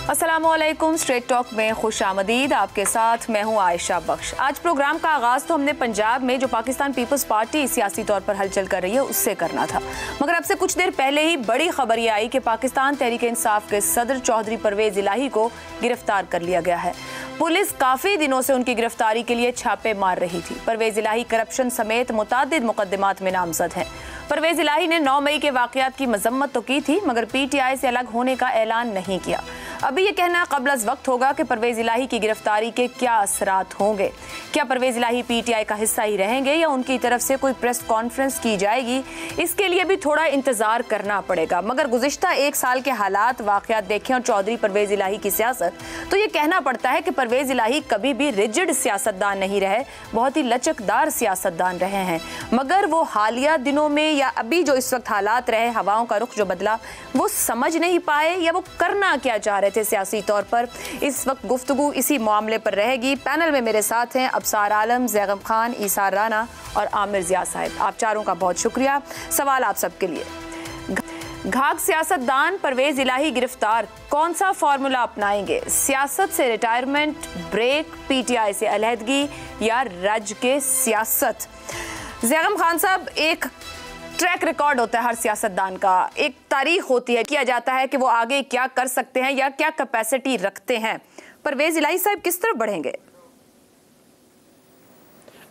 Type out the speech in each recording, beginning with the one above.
अस्सलामुअलैकुम, straight talk में खुश आमदीद। आपके साथ मैं हूँ आयशा बख्श। आज प्रोग्राम का आगाज़ तो हमने पंजाब में जो पाकिस्तान पीपल्स पार्टी सियासी तौर पर हलचल कर रही है उससे करना था, मगर अब से कुछ देर पहले ही बड़ी खबर ये आई कि पाकिस्तान तहरीक इंसाफ के सदर चौधरी परवेज इलाही को गिरफ्तार कर लिया गया है। पुलिस काफ़ी दिनों से उनकी गिरफ्तारी के लिए छापे मार रही थी। परवेज इलाही करप्शन समेत मुतादिद मुकदमात में नामजद हैं। परवेज इलाही ने 9 मई के वाक़यात की मजम्मत तो की थी, मगर PTI से अलग होने का ऐलान नहीं किया। अभी ये कहना कब्ल अज़ वक्त होगा कि परवेज इलाही की गिरफ्तारी के क्या असरात होंगे। क्या परवेज इलाही PTI का हिस्सा ही रहेंगे या उनकी तरफ से कोई प्रेस कॉन्फ्रेंस की जाएगी, इसके लिए भी थोड़ा इंतजार करना पड़ेगा। मगर गुज़िश्ता 1 साल के हालात वाक़यात देखें और चौधरी परवेज इलाही की सियासत, तो ये कहना पड़ता है कि परवेज इलाही कभी भी रिजिड सियासतदान नहीं रहे, बहुत ही लचकदार सियासतदान रहे हैं। मगर वो हालिया दिनों में या अभी जो इस वक्त हालात रहे, हवाओं का रुख जो बदला, वो समझ नहीं पाए या वो करना क्या चाह रहे थे सियासी तौर पर। इस वक्त गुफ्तगू इसी मामले पर रहेगी। पैनल में मेरे साथ हैं अबसार आलम, ज़ैगम खान, ईसार राना और आमिर ज़िया साहिब। आप चारों का बहुत शुक्रिया। सवाल आप सबके लिए, घाघ सियासतदान परवेज इलाही गिरफ्तार, कौन सा फार्मूला अपनाएंगे? सियासत से रिटायरमेंट, ब्रेक, PTI से अलहदगी या रज के सियासत? ज़ैगम खान साहब, एक ट्रैक रिकॉर्ड होता है हर सियासतदान का, एक तारीख होती है, किया जाता है कि वो आगे क्या कर सकते हैं या क्या कैपेसिटी रखते हैं। परवेज इलाही साहब किस तरफ बढ़ेंगे?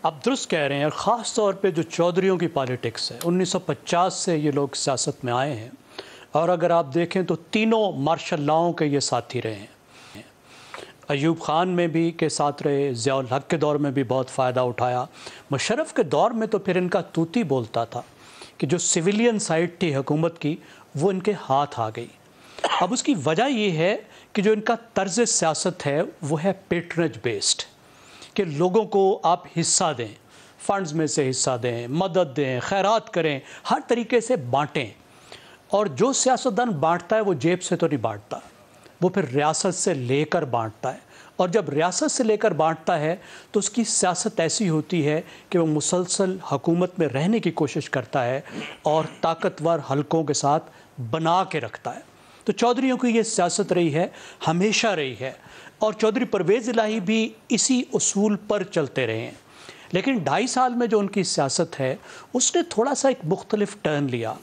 आप दुरुस्त कह रहे हैं, और ख़ास तौर पे जो चौधरियों की पॉलिटिक्स है, 1950 से ये लोग सियासत में आए हैं, और अगर आप देखें तो तीनों मार्शल लॉ के ये साथी रहे हैं। अयूब ख़ान में भी के साथ रहे, ज़ियाउल हक के दौर में भी बहुत फ़ायदा उठाया, मुशर्रफ के दौर में तो फिर इनका तूती बोलता था कि जो सिविलियन साइड थी हुकूमत की वो इनके हाथ आ गई। अब उसकी वजह ये है कि जो इनका तर्ज सियासत है वो है पेट्रनेज बेस्ड, कि लोगों को आप हिस्सा दें, फंड्स में से हिस्सा दें, मदद दें, खैरात करें, हर तरीके से बांटें। और जो सियासतदान बांटता है वो जेब से तो नहीं बांटता, वो फिर रियासत से लेकर बांटता है। और जब रियासत से लेकर बांटता है तो उसकी सियासत ऐसी होती है कि वो मुसलसल हुकूमत में रहने की कोशिश करता है और ताकतवर हलकों के साथ बना के रखता है। तो चौधरियों की ये सियासत रही है, हमेशा रही है, और चौधरी परवेज़ इलाही भी इसी उसूल पर चलते रहे हैं। लेकिन 2.5 साल में जो उनकी सियासत है उसने थोड़ा सा एक मुख्तलिफ टर्न लिया।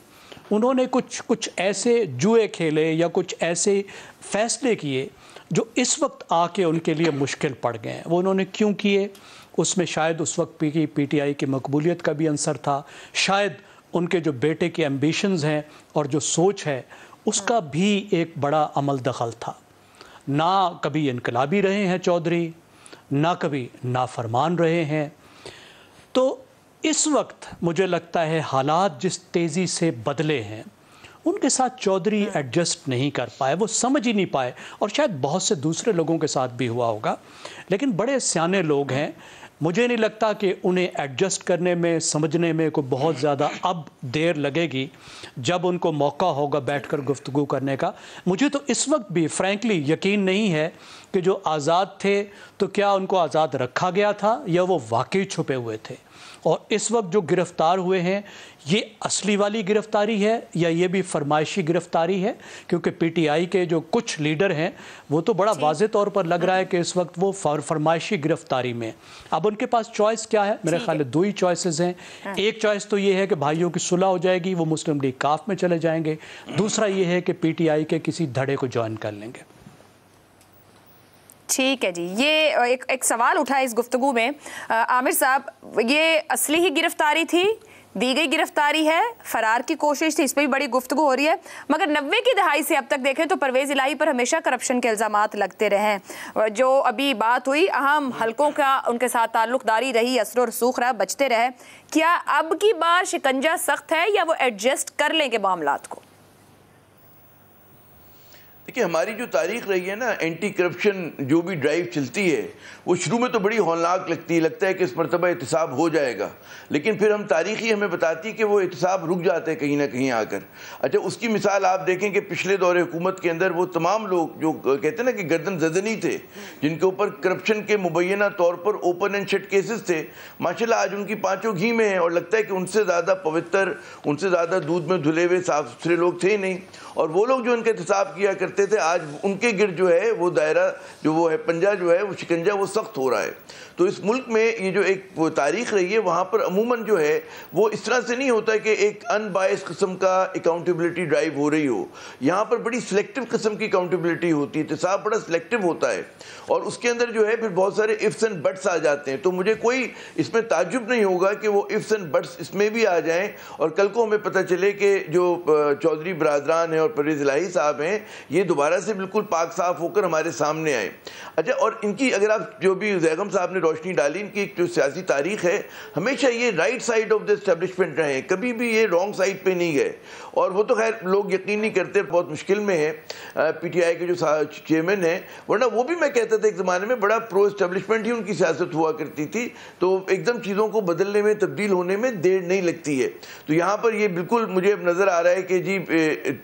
उन्होंने कुछ ऐसे जुए खेले या कुछ ऐसे फ़ैसले किए जो इस वक्त आके उनके लिए मुश्किल पड़ गए हैं। वो उन्होंने क्यों किए, उसमें शायद उस वक्त की PTI की मकबूलियत का भी अंसर था, शायद उनके जो बेटे के एम्बिशंस हैं और जो सोच है उसका भी एक बड़ा अमल दखल था। ना कभी इनकलाबी रहे हैं चौधरी, ना कभी नाफरमान रहे हैं। तो इस वक्त मुझे लगता है हालात जिस तेज़ी से बदले हैं उनके साथ चौधरी एडजस्ट नहीं कर पाए, वो समझ ही नहीं पाए, और शायद बहुत से दूसरे लोगों के साथ भी हुआ होगा। लेकिन बड़े सियाने लोग हैं, मुझे नहीं लगता कि उन्हें एडजस्ट करने में, समझने में कोई बहुत ज़्यादा अब देर लगेगी। जब उनको मौका होगा बैठकर गुफ्तगू करने का, मुझे तो इस वक्त भी फ्रैंकली यकीन नहीं है कि जो आज़ाद थे तो क्या उनको आज़ाद रखा गया था या वो वाकई छुपे हुए थे। और इस वक्त जो गिरफ़्तार हुए हैं ये असली वाली गिरफ़्तारी है या ये भी फरमाइशी गिरफ़्तारी है, क्योंकि PTI के जो कुछ लीडर हैं वो तो बड़ा वाज़े तौर पर लग रहा है कि इस वक्त वो फरमाइशी गिरफ़्तारी में। अब उनके पास चॉइस क्या है? मेरे ख्याल में 2 ही चॉइसेस हैं। एक चॉइस तो ये है कि भाइयों की सुलह हो जाएगी, वो मुस्लिम लीग काफ में चले जाएंगे। दूसरा ये है कि PTI के किसी धड़े को ज्वाइन कर लेंगे। ठीक है जी, ये एक सवाल उठा है इस गुफ्तगू में। आमिर साहब, ये असली ही गिरफ्तारी थी, दी गई गिरफ्तारी है, फरार की कोशिश थी, इस पर भी बड़ी गुफ्तगू हो रही है। मगर 90 की दहाई से अब तक देखें तो परवेज इलाही पर हमेशा करप्शन के इल्ज़ामात लगते रहे हैं। जो अभी बात हुई, अहम हलकों का उनके साथ ताल्लुकदारी रही, असर और रसूख रहा, बचते रहे। क्या अब की बार शिकंजा सख्त है या वो एडजस्ट कर लेंगे मामलात को? देखिए, हमारी जो तारीख रही है ना, एंटी करप्शन जो भी ड्राइव चलती है वो शुरू में तो बड़ी हौलनाक लगती है, लगता है कि इस मरतबा एहतसाब हो जाएगा, लेकिन फिर हम तारीख ही हमें बताती है कि वो एहतसाब रुक जाते हैं कहीं ना कहीं आकर। अच्छा, उसकी मिसाल आप देखें कि पिछले दौरे हुकूमत के अंदर वो तमाम लोग जो कहते हैं ना कि गर्दन जदनी थे, जिनके ऊपर करप्शन के मुबैना तौर पर ओपन एंड शट केसेस थे, माशाल्लाह आज उनकी पाँचों घी में हैं और लगता है कि उनसे ज़्यादा पवित्र, उनसे ज़्यादा दूध में धुले हुए साफ सुथरे लोग थे नहीं। और वो लोग जो उनका एहतसाब किया करते करते थे, आज उनके गिर्द जो है वो दायरा जो वो है पंजा जो है वो शिकंजा वो सख्त हो रहा है। तो इस मुल्क में ये जो एक तारीख रही है वहाँ पर अमूमन जो है वो इस तरह से नहीं होता कि एक अनबायस्ड किस्म का अकाउंटेबिलिटी ड्राइव हो रही हो। यहाँ पर बड़ी सिलेक्टिव किस्म की अकाउंटेबिलिटी होती है, एहतसाब बड़ा सिलेक्टिव होता है और उसके अंदर जो है फिर बहुत सारे इफ्स एंड बट्स आ जाते हैं। तो मुझे कोई इसमें ताज्जुब नहीं होगा कि वो इफ्स एंड बट्स इसमें भी आ जाएं और कल को हमें पता चले कि जो चौधरी बरादरान है और परवेज़ इलाही साहब हैं ये दोबारा से बिल्कुल पाक साफ होकर हमारे सामने आए। अच्छा, और इनकी अगर आप जो भी जैगम साहब ने रोशनी डाली, इनकी जो सियासी तारीख है हमेशा ये right side of the establishment रहे हैं, कभी भी ये रॉन्ग साइड पे नहीं गए। और वो तो खैर लोग यकीन नहीं करते, बहुत मुश्किल में है पीटीआई के जो चेयरमैन हैं, वरना वो भी मैं कहता था एक ज़माने में बड़ा प्रो एस्टेब्लिशमेंट ही उनकी सियासत हुआ करती थी, तो एकदम चीज़ों को बदलने में तब्दील होने में देर नहीं लगती है। तो यहाँ पर ये बिल्कुल मुझे नज़र आ रहा है कि जी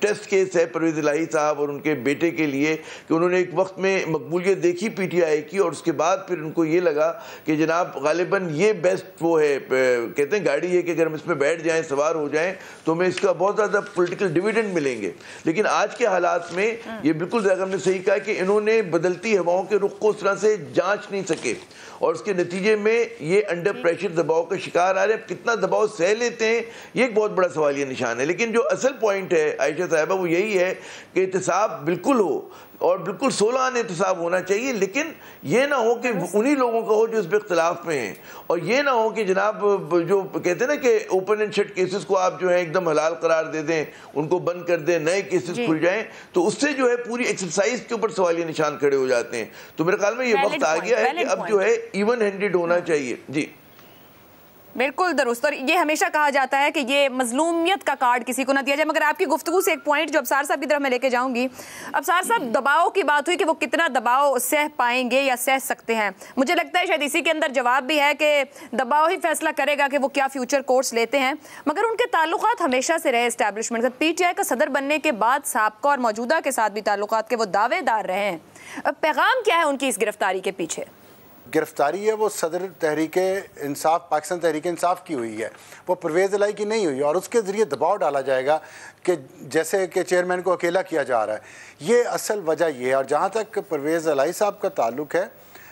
टेस्ट केस है परवेज़ इलाही साहब और उनके बेटे के लिए कि उन्होंने एक वक्त में मकबूलियत देखी पीटीआई की और उसके बाद फिर उनको ये लगा कि जनाब गालिबन ये बेस्ट वो है, कहते हैं गाड़ी है कि अगर हम इसमें बैठ जाएं सवार हो जाएं तो हमें इसका बहुत ज़्यादा पॉलिटिकल डिविडेंड मिलेंगे। लेकिन आज के हालात में ये बिल्कुल जैगम ने सही कहा कि इन्होंने बदलती हवाओं के रुख को उस तरह से जांच नहीं सके और उसके नतीजे में ये अंडर प्रेशर दबाव का शिकार आ रहे हैं। कितना दबाव सह लेते हैं ये एक बहुत बड़ा सवालिया निशान है। लेकिन जो असल पॉइंट है आयशा साहिबा वो यही है कि एहतसाब बिल्कुल हो और बिल्कुल 16 आने एहतसाब होना चाहिए, लेकिन ये ना हो कि उन्हीं लोगों का हो जो इस पर इख्तलाफ में हैं और ये ना हो कि जनाब जो कहते हैं ना कि ओपन एंड शट केसेस को आप जो है एकदम हलाल करार दे दें, उनको बंद कर दें, नए केसेस खुल जाएं, तो उससे जो है पूरी एक्सरसाइज के ऊपर सवालिया निशान खड़े हो जाते हैं। तो मेरे ख्याल में ये वक्त आ गया है कि अब जो है इवन हैंडेड होना चाहिए। जी बिल्कुल दुरुस्त। और ये हमेशा कहा जाता है कि ये मजलूमियत का कार्ड किसी को ना दिया जाए, मगर आपकी गुफ्तगू से एक पॉइंट जो अबसार साहब की तरफ मैं लेके जाऊंगी। अबसार साहब, दबाव की बात हुई कि वो कितना दबाव सह पाएंगे या सह सकते हैं। मुझे लगता है शायद इसी के अंदर जवाब भी है कि दबाव ही फैसला करेगा कि वो क्या फ्यूचर कोर्स लेते हैं। मगर उनके ताल्लुकात हमेशा से रहे एस्टैब्लिशमेंट से, पीटीआई का सदर बनने के बाद साबका और मौजूदा के साथ भी ताल्लुकात के वो दावेदार रहे हैं। अब पैगाम क्या है उनकी इस गिरफ्तारी के पीछे? गिरफ्तारी है वो सदर तहरीक इंसाफ, पाकिस्तान तहरीक इंसाफ की हुई है, वो परवेज़ इलाही की नहीं हुई और उसके ज़रिए दबाव डाला जाएगा कि जैसे कि चेयरमैन को अकेला किया जा रहा है। ये असल वजह ये है। और जहाँ तक परवेज़ इलाही साहब का ताल्लुक़ है,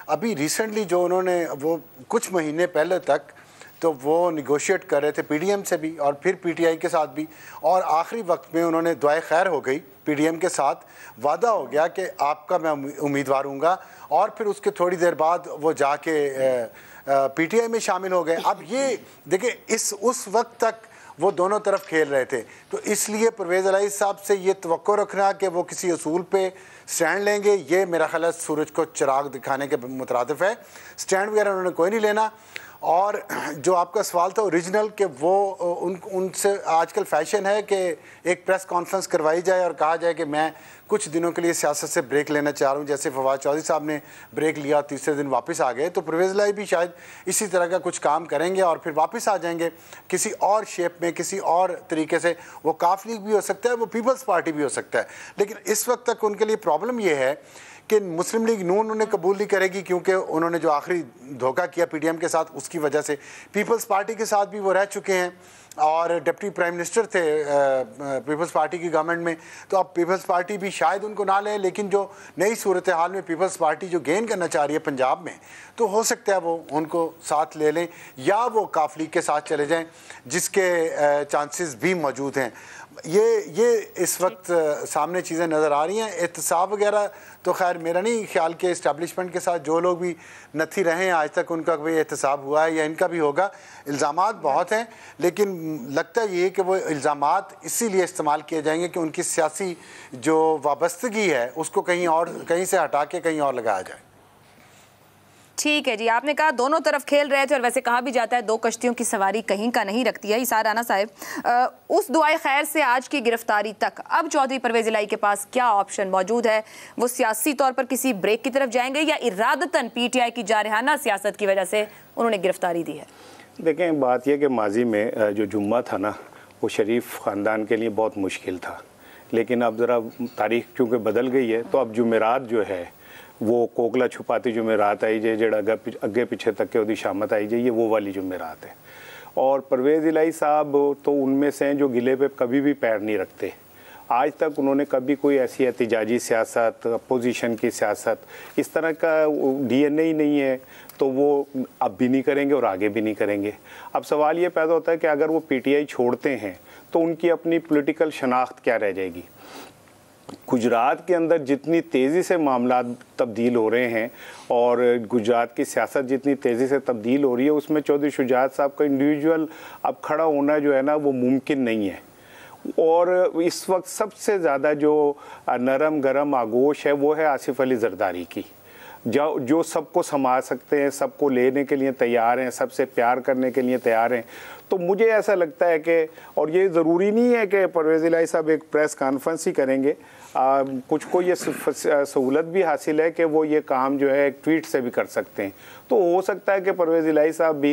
अभी रिसेंटली जो उन्होंने वो कुछ महीने पहले तक तो वो निगोशिएट कर रहे थे पीडीएम से भी और फिर पीटीआई के साथ भी, और आखिरी वक्त में उन्होंने दुआए खैर हो गई पीडीएम के साथ, वादा हो गया कि आपका मैं उम्मीदवार हूँगा, और फिर उसके थोड़ी देर बाद वो जाके पीटीआई में शामिल हो गए। अब ये देखिए उस वक्त तक वो दोनों तरफ खेल रहे थे, तो इसलिए परवेज़ इलाही साहब से ये तवक्को रखना कि वो किसी उसूल पे स्टैंड लेंगे, ये मेरा ख्याल है सूरज को चिराग दिखाने के मुतरादिफ है। स्टैंड वगैरह उन्होंने कोई नहीं लेना। और जो आपका सवाल था ओरिजिनल कि वो उनसे आजकल फैशन है कि एक प्रेस कॉन्फ्रेंस करवाई जाए और कहा जाए कि मैं कुछ दिनों के लिए सियासत से ब्रेक लेना चाह रहा हूँ, जैसे फवाद चौधरी साहब ने ब्रेक लिया, तीसरे दिन वापस आ गए। तो परवेज़ इलाही भी शायद इसी तरह का कुछ काम करेंगे और फिर वापस आ जाएंगे किसी और शेप में, किसी और तरीके से। वो काफ लीग भी हो सकता है, वो पीपल्स पार्टी भी हो सकता है, लेकिन इस वक्त तक उनके लिए प्रॉब्लम ये है कि मुस्लिम लीग नून उन्हें कबूल नहीं करेगी, क्योंकि उन्होंने जो आखिरी धोखा किया पीडीएम के साथ, उसकी वजह से पीपल्स पार्टी के साथ भी वो रह चुके हैं और डिप्टी प्राइम मिनिस्टर थे पीपल्स पार्टी की गवर्नमेंट में। तो अब पीपल्स पार्टी भी शायद उनको ना लें, लेकिन जो नई सूरत हाल में पीपल्स पार्टी जो गेन करना चाह रही है पंजाब में, तो हो सकता है वो उनको साथ ले लें या वो काफ लीग के साथ चले जाएं, जिसके चांसेस भी मौजूद हैं। ये इस वक्त सामने चीज़ें नज़र आ रही हैं। एहतसाब वगैरह तो खैर मेरा नहीं ख्याल कि इस्टेब्लिशमेंट के साथ जो लोग भी नथी रहे हैं आज तक उनका कोई एहतसाब हुआ है या इनका भी होगा। इल्ज़ामात बहुत हैं, लेकिन लगता ये है कि वो इल्ज़ामात इसीलिए इस्तेमाल किए जाएंगे कि उनकी सियासी जो वाबस्तगी है उसको कहीं से हटा के कहीं और लगाया जाए। ठीक है जी, आपने कहा दोनों तरफ खेल रहे थे और वैसे कहा भी जाता है दो कश्तियों की सवारी कहीं का नहीं रखती है। इसार राना साहब, उस दुआए खैर से आज की गिरफ्तारी तक अब चौधरी परवेज़ इलाही के पास क्या ऑप्शन मौजूद है? वो सियासी तौर पर किसी ब्रेक की तरफ जाएंगे या इरादतन पीटीआई की जारहाना सियासत की वजह से उन्होंने गिरफ्तारी दी है? देखें, बात यह कि माजी में जो जुम्मा था ना, वो शरीफ ख़ानदान के लिए बहुत मुश्किल था, लेकिन अब ज़रा तारीख चूँकि बदल गई है तो अब जुमेरात जो है वो कोकला छुपाती जुमेरात आई जे जड़ा अगे पिछे तक के उदी शामत आई जे, ये वो वाली जुमेरात है। और परवेज़ इलाही साहब तो उनमें से हैं जो गिले पे कभी भी पैर नहीं रखते। आज तक उन्होंने कभी कोई ऐसी एहतिजाजी सियासत, अपोजिशन की सियासत, इस तरह का DNA ही नहीं है, तो वो अब भी नहीं करेंगे और आगे भी नहीं करेंगे। अब सवाल ये पैदा होता है कि अगर वो PTI छोड़ते हैं तो उनकी अपनी पॉलिटिकल शनाख्त क्या रह जाएगी। गुजरात के अंदर जितनी तेज़ी से मामला तब्दील हो रहे हैं और गुजरात की सियासत जितनी तेज़ी से तब्दील हो रही है, उसमें चौधरी शुजात साहब का इंडिविजुअल अब खड़ा होना जो है ना, वो मुमकिन नहीं है। और इस वक्त सबसे ज़्यादा जो नरम गरम आगोश है वो है आसिफ अली जरदारी की, जो सबको संभाल सकते हैं, सबको लेने के लिए तैयार हैं, सबसे प्यार करने के लिए तैयार हैं। तो मुझे ऐसा लगता है कि, और ये ज़रूरी नहीं है कि परवेज़ इलाही साहब एक प्रेस कॉन्फ्रेंस ही करेंगे, कुछ को ये सहूलत भी हासिल है कि वो ये काम जो है एक ट्वीट से भी कर सकते हैं। तो हो सकता है कि परवेज़ इलाही साहब भी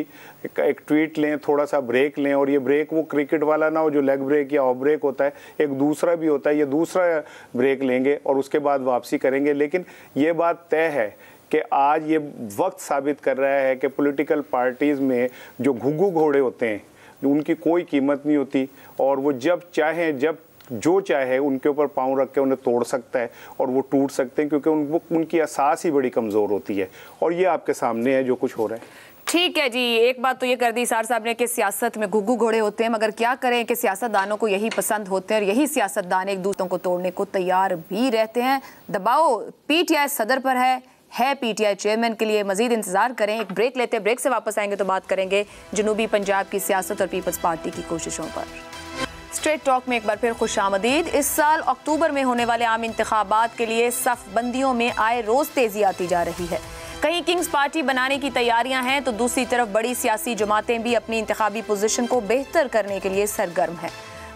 एक ट्वीट लें, थोड़ा सा ब्रेक लें, और ये ब्रेक वो क्रिकेट वाला ना हो जो लेग ब्रेक या ऑफ ब्रेक होता है, एक दूसरा भी होता है, ये दूसरा ब्रेक लेंगे और उसके बाद वापसी करेंगे। लेकिन ये बात तय है कि आज ये वक्त साबित कर रहा है कि पॉलिटिकल पार्टीज़ में जो घुघु घोड़े होते हैं, उनकी कोई कीमत नहीं होती, और वो जब चाहें, जब जो चाहे उनके ऊपर पाँव रख के उन्हें तोड़ सकता है और वो टूट सकते हैं, क्योंकि उनकी असास ही बड़ी कमज़ोर होती है। और ये आपके सामने है जो कुछ हो रहा है। ठीक है जी, एक बात तो ये कर दी सार साहब ने कि सियासत में घुघु घोड़े होते हैं, मगर क्या करें कि सियासतदानों को यही पसंद होते हैं और यही सियासतदान एक दूसरों को तोड़ने को तैयार भी रहते हैं। दबाव PTI सदर पर है PTI चेयरमैन के लिए। मजीद इंतजार करें, एक ब्रेक लेते हैं, ब्रेक से वापस आएंगे तो बात करेंगे जनूबी पंजाब की सियासत और पीपल्स पार्टी की कोशिशों पर। स्ट्रेट टॉक में एक बार फिर खुशामदीद। इस साल अक्टूबर में होने वाले आम इंतखाबात के लिए सफ़बंदियों में आए रोज़ तेज़ी आती जा रही है। कहीं किंग्स पार्टी बनाने की तैयारियां हैं तो दूसरी तरफ बड़ी सियासी जमातें भी अपनी इंतखाबी पोजीशन को बेहतर करने के लिए सरगर्म हैं।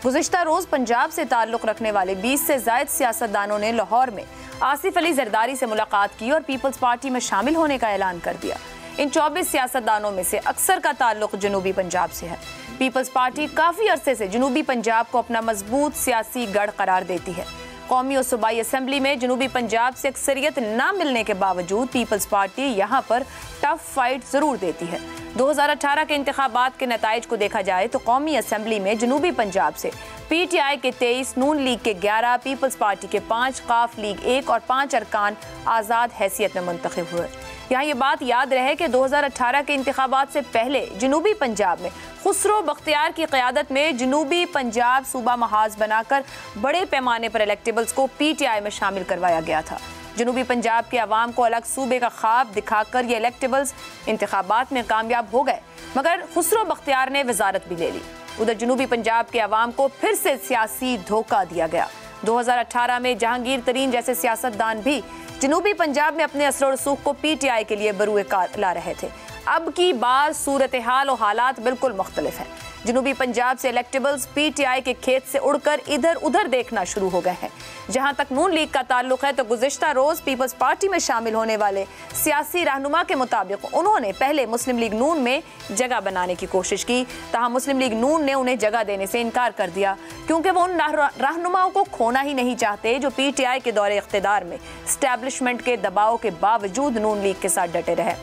गुज़िश्ता रोज़ पंजाब से ताल्लुक़ रखने वाले 20 से ज़ायद सियासतदानों ने लाहौर में आसिफ अली जरदारी से मुलाकात की और पीपल्स पार्टी में शामिल होने का ऐलान कर दिया। इन 24 सियासतदानों में से अक्सर का ताल्लुक़ जनूबी पंजाब से है। पीपल्स पार्टी काफ़ी अरसे से जनूबी पंजाब को अपना मजबूत सियासी गढ़ करार देती है। कौमी और सूबाई असम्बली में जनूबी पंजाब से अक्सरियत ना मिलने के बावजूद पीपल्स पार्टी यहाँ पर टफ फाइट ज़रूर देती है। 2018 के इंतखाबात के नताइज को देखा जाए तो कौमी असम्बली में जनूबी पंजाब से PTI के 23, नून लीग के 11, पीपल्स पार्टी के 5, काफ लीग 1 और 5 अरकान आज़ाद हैसियत में मुंतखब हुए। यहाँ ये बात याद रहे कि 2018 के इंतखाबात से पहले जनूबी पंजाब में खुसरो बख्तियार की क़यादत में जनूबी पंजाब सूबा महाज बनाकर बड़े पैमाने पर इलेक्टेबल्स को PTI में शामिल करवाया गया था। जनूबी पंजाब के अवाम को अलग सूबे का ख्वाब दिखाकर ये इलेक्टेबल्स इंतखाबात में कामयाब हो गए, मगर खुसरो बख्तियार ने वजारत भी ले ली। उधर जनूबी पंजाब के अवाम को फिर से सियासी धोखा दिया गया। 2018 में जहांगीर तरीन जैसे सियासतदान भी जनूबी पंजाब में अपने असर और रसूख को PTI के लिए बरूए कार ला रहे थे। अब की बार सूरत हाल और हालात बिल्कुल मुख्तलिफ है। जनूबी पंजाब से इलेक्टेबल्स PTI के खेत से उड़कर इधर उधर देखना शुरू हो गए हैं। जहां तक नून लीग का ताल्लुक है तो गुज़िश्ता रोज़ पीपल्स पार्टी में शामिल होने वाले सियासी रहनुमा के मुताबिक उन्होंने पहले मुस्लिम लीग नून में जगह बनाने की कोशिश की, तहाँ मुस्लिम लीग नून ने उन्हें जगह देने से इनकार कर दिया, क्योंकि वो उन रहनुमाओं को खोना ही नहीं चाहते जो PTI के दौरे इख्तिदार में एस्टैब्लिशमेंट के दबाव के बावजूद नून लीग के साथ डटे रहे।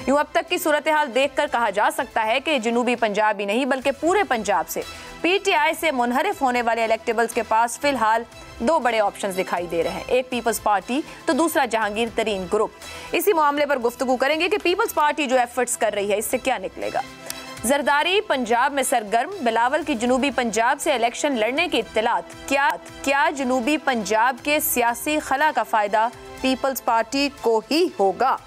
यूं अब तक की सूरत हाल देखकर कहा जा सकता है कि जनूबी पंजाब ही नहीं बल्कि पूरे पंजाब से PTI से मुनहरिफ होने वाले इलेक्टेबल्स के पास फिलहाल दो बड़े ऑप्शंस दिखाई दे रहे हैं, एक पीपल्स पार्टी तो दूसरा जहांगीर तरीन ग्रुप। इसी मामले पर गुफ्तगू करेंगे कि पीपल्स पार्टी जो एफर्ट्स कर रही है इससे क्या निकलेगा। जरदारी पंजाब में सरगर्म, बिलावल की जनूबी पंजाब से इलेक्शन लड़ने की इत्तलात, क्या जनूबी पंजाब के सियासी खला का फायदा पीपल्स पार्टी को ही होगा।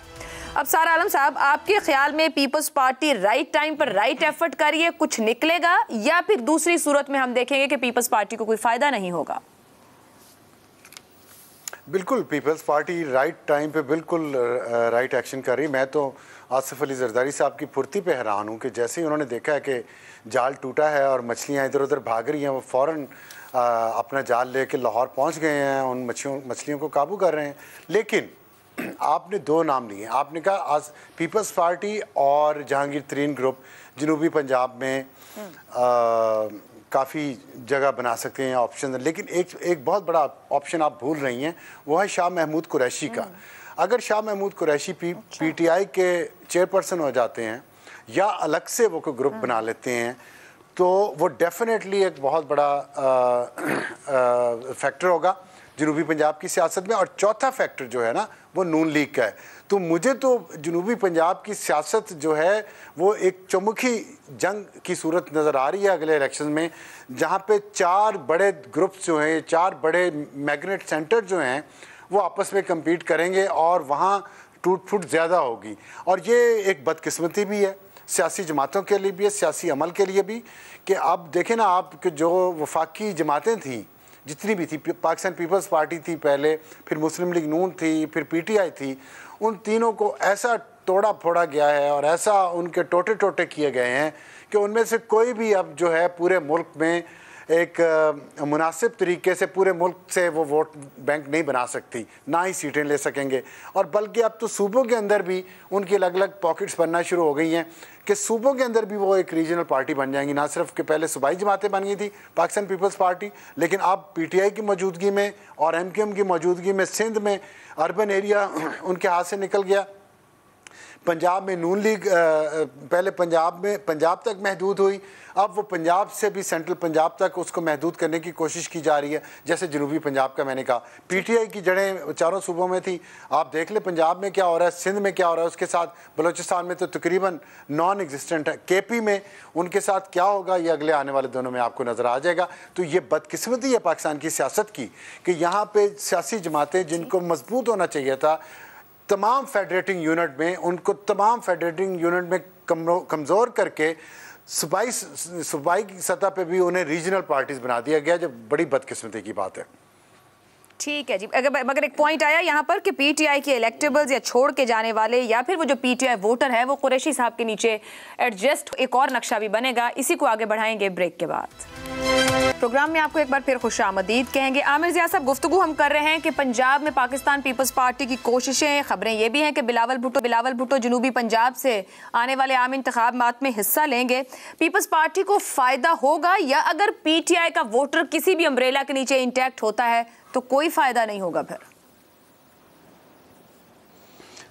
अब सारा आलम साहब, आपके ख्याल में पीपल्स पार्टी राइट टाइम पर राइट एफर्ट कर रही है, कुछ निकलेगा, या फिर दूसरी सूरत में हम देखेंगे कि पीपल्स पार्टी को कोई फायदा नहीं होगा? बिल्कुल, पीपल्स पार्टी राइट टाइम पे बिल्कुल राइट एक्शन कर रही। मैं तो आसिफ अली जरदारी साहब की फुर्ती पे हैरान हूँ कि जैसे ही उन्होंने देखा है कि जाल टूटा है और मछलियाँ इधर उधर भाग रही हैं, वो फ़ौरन अपना जाल लेके लाहौर पहुँच गए हैं, उन मछलियों को काबू कर रहे हैं। लेकिन आपने दो नाम लिए, आपने कहा आज पीपल्स पार्टी और जहांगीर तरीन ग्रुप जनूबी पंजाब में काफ़ी जगह बना सकते हैं ऑप्शन, लेकिन एक बहुत बड़ा ऑप्शन आप भूल रही हैं, वो है शाह महमूद कुरैशी का। अगर शाह महमूद कुरैशी PTI के चेयरपर्सन हो जाते हैं या अलग से वो कोई ग्रुप बना लेते हैं तो वो डेफिनेटली एक बहुत बड़ा फैक्टर होगा जनूबी पंजाब की सियासत में। और चौथा फैक्टर जो है ना वो नून लीग का है। तो मुझे तो जनूबी पंजाब की सियासत जो है वो एक चौमुखी जंग की सूरत नज़र आ रही है अगले इलेक्शन में, जहाँ पे 4 बड़े ग्रुप्स जो हैं, 4 बड़े मैग्नेट सेंटर जो हैं वो आपस में कम्पीट करेंगे और वहाँ टूट फूट ज़्यादा होगी। और ये एक बदकिस्मती भी है सियासी जमातों के लिए भी है, सियासी अमल के लिए भी, कि अब देखें ना आप कि जो वफाकी जमातें थीं जितनी भी थी, पाकिस्तान पीपल्स पार्टी थी पहले, फिर मुस्लिम लीग नून थी, फिर पीटीआई थी, उन तीनों को ऐसा तोड़ा फोड़ा गया है और ऐसा उनके टोटे टोटे किए गए हैं कि उनमें से कोई भी अब जो है पूरे मुल्क में एक मुनासिब तरीके से पूरे मुल्क से वो वोट बैंक नहीं बना सकती, ना ही सीटें ले सकेंगे। और बल्कि अब तो सूबों के अंदर भी उनकी अलग अलग पॉकेट्स बनना शुरू हो गई हैं कि सूबों के अंदर भी वो एक रीजनल पार्टी बन जाएंगी। ना सिर्फ कि पहले सूबाई जमातें बन गई थी पाकिस्तान पीपल्स पार्टी, लेकिन अब पीटीआई की मौजूदगी में और एमक्यूएम की मौजूदगी में सिंध में अर्बन एरिया उनके हाथ से निकल गया। पंजाब में नून लीग पहले पंजाब तक महदूद हुई, अब वो पंजाब से भी सेंट्रल पंजाब तक उसको महदूद करने की कोशिश की जा रही है। जैसे जनूबी पंजाब का मैंने कहा, पीटीआई की जड़ें चारों सूबों में थी, आप देख ले पंजाब में क्या हो रहा है, सिंध में क्या हो रहा है, उसके साथ बलूचिस्तान में तो तकरीबन नॉन एग्जिस्टेंट है, केपी में उनके साथ क्या होगा ये अगले आने वाले दिनों में आपको नज़र आ जाएगा। तो ये बदकिस्मती है पाकिस्तान की सियासत की कि यहाँ पर सियासी जमातें जिनको मजबूत होना चाहिए था तमाम फेडरेटिंग यूनिट में, उनको तमाम फेडरेटिंग यूनिट में कमज़ोर करके सूबाई की सतह पे भी उन्हें रीजनल पार्टीज बना दिया गया, जो बड़ी बदकिस्मती की बात है। ठीक है जी, मगर एक पॉइंट आया यहाँ पर कि पीटीआई के इलेक्टेबल्स या छोड़ के जाने वाले या फिर वो जो पीटीआई वोटर है वो कुरैशी साहब के नीचे एडजस्ट, एक और नक्शा भी बनेगा। इसी को आगे बढ़ाएंगे ब्रेक के बाद। प्रोग्राम में आपको एक बार फिर खुशामदीद कहेंगे। आमिर ज़िया साहब, गुफ्तगू हम कर रहे हैं कि पंजाब में पाकिस्तान पीपल्स पार्टी की कोशिशें, खबरें ये भी हैं कि बिलावल भुट्टो जनूबी पंजाब से आने वाले आम इंतखाबात में हिस्सा लेंगे। पीपल्स पार्टी को फ़ायदा होगा या अगर पीटीआई का वोटर किसी भी अम्ब्रेला के नीचे इंटैक्ट होता है तो कोई फ़ायदा नहीं होगा फिर?